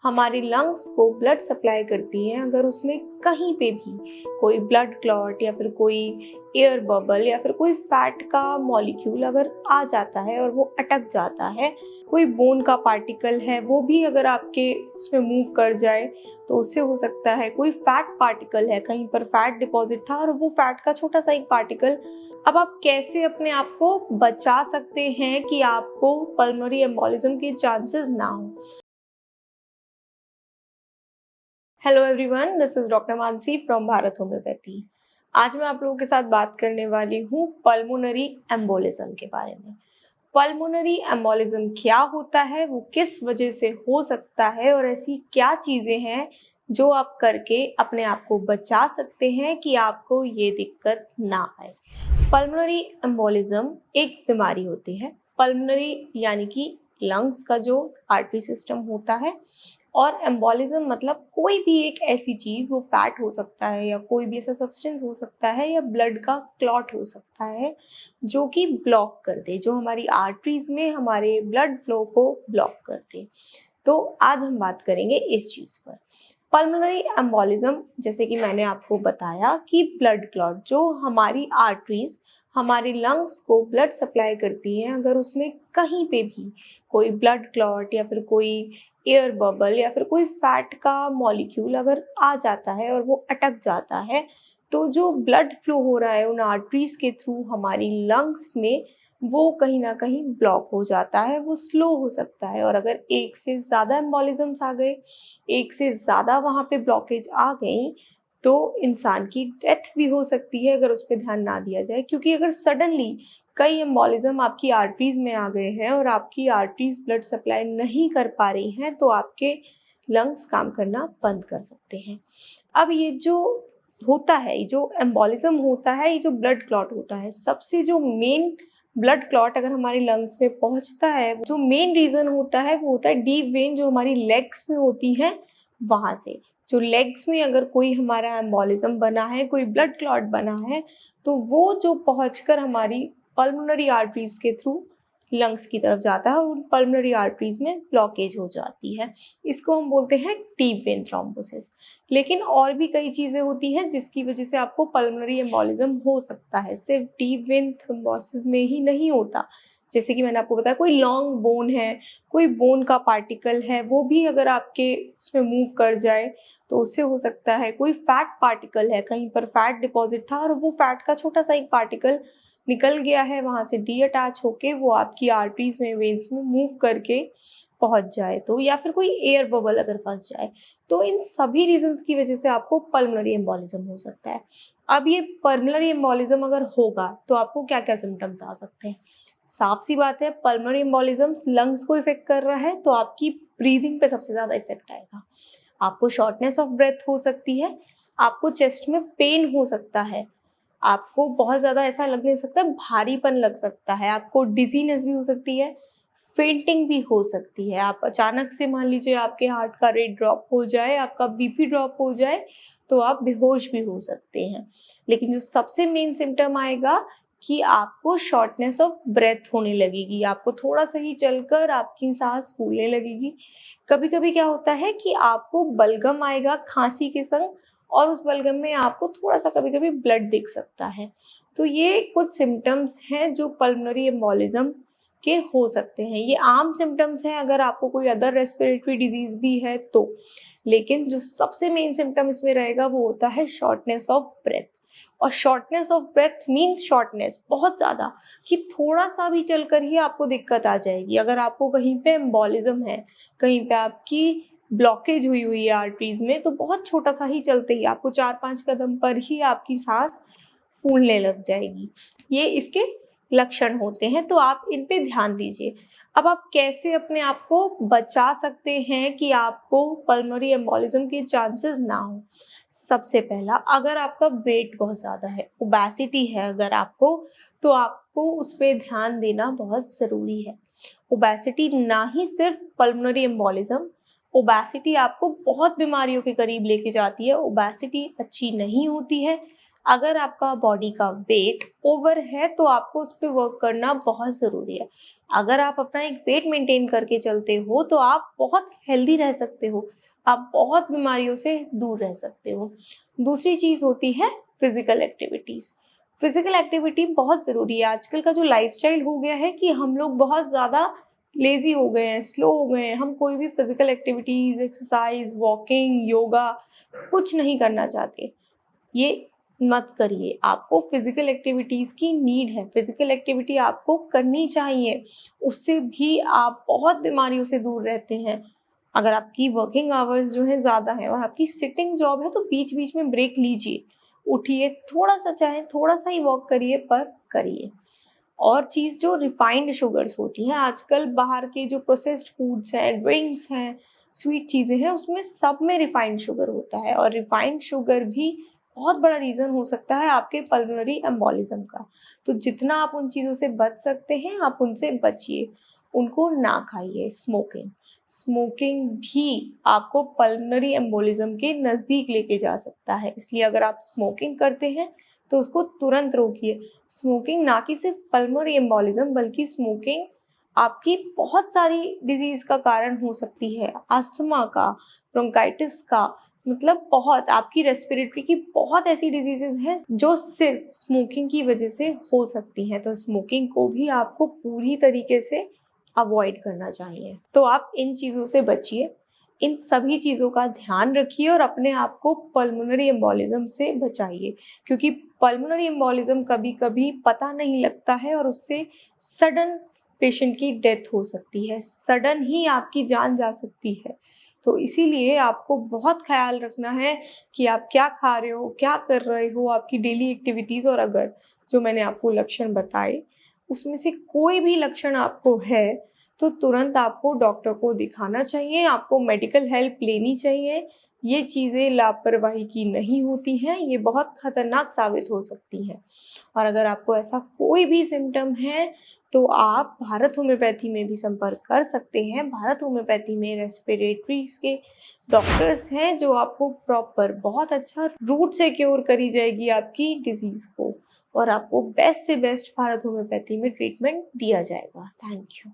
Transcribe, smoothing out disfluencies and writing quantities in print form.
हमारे लंग्स को blood supply करती हैं। अगर उसमें कहीं पे भी कोई ब्लड क्लॉट या फिर कोई एयर बबल या फिर कोई फैट का मॉलिक्यूल अगर आ जाता है और वो अटक जाता है, कोई बोन का पार्टिकल है वो भी अगर आपके उसमें मूव कर जाए तो उससे हो सकता है, कोई फैट पार्टिकल है, कहीं पर फैट डिपॉजिट था और वो फैट का छोटा सा एक पार्टिकल। अब आप कैसे अपने आप को बचा सकते हैं कि आपको पल्मोनरी एम्बोलिज्म के चांसेस ना हो। Hello everyone, this is doctor Mansi from Bharat homeopathy. आज मैं आप लोगों के साथ बात करने वाली हूँ पल्मोनरी एम्बोलिज्म के बारे में। पल्मोनरी एम्बोलिज्म क्या होता है, वो किस वजह से हो सकता है और ऐसी क्या चीज़ें हैं जो आप करके अपने आप को बचा सकते हैं कि आपको ये दिक्कत ना आए। पल्मोनरी एम्बोलिज्म एक बीमारी होती है। पल्मोनरी यानी कि लंग्स का जो आर्टरी सिस्टम होता है, और एम्बोलिज्म मतलब कोई भी एक ऐसी चीज़, वो फैट हो सकता है या कोई भी ऐसा सब्सटेंस हो सकता है या ब्लड का क्लॉट हो सकता है जो कि ब्लॉक कर दे, जो हमारी आर्टरीज में हमारे ब्लड फ्लो को ब्लॉक कर दे। तो आज हम बात करेंगे इस चीज़ पर। पल्मोनरी एम्बोलिज्म, जैसे कि मैंने आपको बताया कि ब्लड क्लॉट, जो हमारी आर्टरीज हमारे लंग्स को ब्लड सप्लाई करती हैं, अगर उसमें कहीं पे भी कोई ब्लड क्लॉट या फिर कोई एयर बबल या फिर कोई फैट का मॉलिक्यूल अगर आ जाता है और वो अटक जाता है, तो जो ब्लड फ्लो हो रहा है उन आर्टरीज के थ्रू हमारी लंग्स में, वो कहीं ना कहीं ब्लॉक हो जाता है, वो स्लो हो सकता है। और अगर एक से ज़्यादा एम्बोलिज्म्स आ गए, एक से ज़्यादा वहाँ पे ब्लॉकेज आ गई, तो इंसान की डेथ भी हो सकती है अगर उस पर ध्यान ना दिया जाए। क्योंकि अगर सडनली कई एम्बोलिज्म आपकी आर्टरीज में आ गए हैं और आपकी आर्टरीज ब्लड सप्लाई नहीं कर पा रही हैं, तो आपके लंग्स काम करना बंद कर सकते हैं। अब ये जो होता है, ये जो एम्बोलिज्म होता है, ये जो ब्लड क्लॉट होता है, सबसे जो मेन ब्लड क्लॉट अगर हमारी लंग्स में पहुंचता है, जो मेन रीज़न होता है वो होता है डीप वेन, जो हमारी लेग्स में होती है। वहाँ से जो लेग्स में अगर कोई हमारा एम्बोलिज्म बना है, कोई ब्लड क्लॉट बना है, तो वो जो पहुंचकर हमारी पल्मोनरी आर्टरीज के थ्रू लंग्स की तरफ जाता है और उन पल्मोनरी आर्टरीज में ब्लॉकेज हो जाती है। इसको हम बोलते हैं डीप वेन थ्रोम्बोसिस। लेकिन और भी कई चीज़ें होती हैं जिसकी वजह से आपको पल्मोनरी एम्बोलिज्म हो सकता है। सिर्फ डीप वेन थ्रोम्बोसिस में ही नहीं होता। जैसे कि मैंने आपको बताया, कोई लॉन्ग बोन है, कोई बोन का पार्टिकल है, वो भी अगर आपके उसमें मूव कर जाए तो उससे हो सकता है। कोई फैट पार्टिकल है, कहीं पर फैट डिपॉजिट था और वो फैट का छोटा सा एक पार्टिकल निकल गया है, वहाँ से डी अटैच होके वो आपकी आर्टरीज में, वेन्स में मूव करके पहुंच जाए तो, या फिर कोई एयर बबल अगर फंस जाए, तो इन सभी रीजंस की वजह से आपको पल्मोनरी एम्बोलिज्म हो सकता है। अब ये पल्मोनरी एम्बोलिज्म अगर होगा तो आपको क्या क्या सिम्टम्स आ सकते हैं। साफ सी बात है, पल्मोनरी एम्बोलिज्म लंग्स को इफेक्ट कर रहा है तो आपकी ब्रीदिंग पे सबसे ज़्यादा इफेक्ट आएगा। आपको शॉर्टनेस ऑफ ब्रेथ हो सकती है, आपको चेस्ट में पेन हो सकता है, आपको बहुत ज़्यादा ऐसा लगने सकता है, भारीपन लग सकता है, आपको डिजीनेस भी हो सकती है, फेंटिंग भी हो सकती है। आप अचानक से मान लीजिए आपके हार्ट का रेट ड्रॉप हो जाए, आपका बीपी ड्रॉप हो जाए, तो आप बेहोश भी हो सकते हैं। लेकिन जो सबसे मेन सिम्टम आएगा कि आपको शॉर्टनेस ऑफ ब्रेथ होने लगेगी, आपको थोड़ा सा ही चलकर आपकी सांस फूलने लगेगी। कभी कभी क्या होता है कि आपको बलगम आएगा खांसी के संग, और उस बलगम में आपको थोड़ा सा कभी कभी ब्लड दिख सकता है। तो ये कुछ सिम्टम्स हैं जो पल्मोनरी एम्बोलिज्म के हो सकते हैं। ये आम सिम्टम्स हैं अगर आपको कोई अदर रेस्पिरेटरी डिजीज भी है तो। लेकिन जो सबसे मेन सिम्टम इसमें रहेगा वो होता है शॉर्टनेस ऑफ ब्रेथ। और shortness of breath means shortness बहुत ज़्यादा, कि थोड़ा सा भी चलकर ही आपको दिक्कत आ जाएगी। अगर आपको कहीं पे एम्बोलिज्म है, कहीं पे आपकी ब्लॉकेज हुई हुई है आर्टरीज में, तो बहुत छोटा सा ही चलते ही आपको 4-5 कदम पर ही आपकी सांस फूलने लग जाएगी। ये इसके लक्षण होते हैं, तो आप इन पे ध्यान दीजिए। अब आप कैसे अपने आप को बचा सकते हैं कि आपको पल्मोनरी एम्बोलिज्म के चांसेस ना हो। सबसे पहला, अगर आपका वेट बहुत ज़्यादा है, ओबेसिटी है अगर आपको, तो आपको उस पे ध्यान देना बहुत ज़रूरी है। ओबेसिटी ना ही सिर्फ पल्मोनरी एम्बोलिज्म, ओबेसिटी आपको बहुत बीमारियों के करीब लेके जाती है। ओबेसिटी अच्छी नहीं होती है। अगर आपका बॉडी का वेट ओवर है तो आपको उस पर वर्क करना बहुत ज़रूरी है। अगर आप अपना एक वेट मेंटेन करके चलते हो तो आप बहुत हेल्दी रह सकते हो, आप बहुत बीमारियों से दूर रह सकते हो। दूसरी चीज़ होती है फिजिकल एक्टिविटीज़। फिजिकल एक्टिविटी बहुत ज़रूरी है। आजकल का जो लाइफस्टाइल हो गया है कि हम लोग बहुत ज़्यादा लेज़ी हो गए हैं, स्लो हो गए हैं, हम कोई भी physical activities, exercise, walking, yoga कुछ नहीं करना चाहते। ये मत करिए, आपको फिजिकल एक्टिविटीज़ की नीड है, फिजिकल एक्टिविटी आपको करनी चाहिए, उससे भी आप बहुत बीमारियों से दूर रहते हैं। अगर आपकी वर्किंग आवर्स जो है ज़्यादा है और आपकी सिटिंग जॉब है तो बीच-बीच में ब्रेक लीजिए, उठिए, थोड़ा-सा चाहे थोड़ा-सा ही वॉक करिए पर करिए। और चीज़ जो रिफाइंड शुगर्स होती हैं, आजकल बाहर के जो प्रोसेस्ड फूड्स हैं, ड्रिंक्स हैं, स्वीट चीज़ें हैं, उसमें सब में रिफाइंड शुगर होता है और रिफाइंड शुगर भी बहुत बड़ा रीज़न हो सकता है आपके पल्मोनरी एम्बोलिज़्म का। तो जितना आप उन चीज़ों से बच सकते हैं, आप उनसे बचिए, उनको ना खाइए। स्मोकिंग भी आपको पल्मोनरी एम्बोलिज़्म के नज़दीक लेके जा सकता है, इसलिए अगर आप स्मोकिंग करते हैं, तो उसको तुरंत रोकिए। स्मोकिंग ना कि सिर्फ पल्मोनरी एम्बोलिज़्म बल्कि स्मोकिंग आपकी बहुत सारी डिज़ीज़ का कारण हो सकती है, अस्थमा का, ब्रोंकाइटिस का, मतलब बहुत आपकी रेस्पिरेटरी की बहुत ऐसी डिजीज़ेज़ हैं जो सिर्फ स्मोकिंग की वजह से हो सकती हैं। तो स्मोकिंग को भी आपको पूरी तरीके से अवॉइड करना चाहिए। तो आप इन चीज़ों से बचिए, इन सभी चीज़ों का ध्यान रखिए और अपने आप को पल्मोनरी एम्बोलिज़्म से बचाइए, क्योंकि पल्मोनरी एम्बोलिज़्म कभी-कभी पता नहीं लगता है और उससे सडन पेशेंट की डेथ हो सकती है, सडन ही आपकी जान जा सकती है। तो इसीलिए आपको बहुत ख़्याल रखना है कि आप क्या खा रहे हो, क्या कर रहे हो, आपकी डेली एक्टिविटीज़, और अगर जो मैंने आपको लक्षण बताए, उसमें से कोई भी लक्षण आपको है, तो तुरंत आपको डॉक्टर को दिखाना चाहिए, आपको मेडिकल हेल्प लेनी चाहिए। ये चीज़ें लापरवाही की नहीं होती हैं, ये बहुत खतरनाक साबित हो सकती हैं। और अगर आपको ऐसा कोई भी सिम्पटम है, तो आप भारत होम्योपैथी में भी संपर्क कर सकते हैं। भारत होम्योपैथी में रेस्पिरेटरीज़ के डॉक्टर्स हैं जो आपको प्रॉपर बहुत अच्छा रूट से क्योर करी जाएगी आपकी डिज़ीज़ को, और आपको बेस्ट से बेस्ट भारत होम्योपैथी में ट्रीटमेंट दिया जाएगा। Thank you.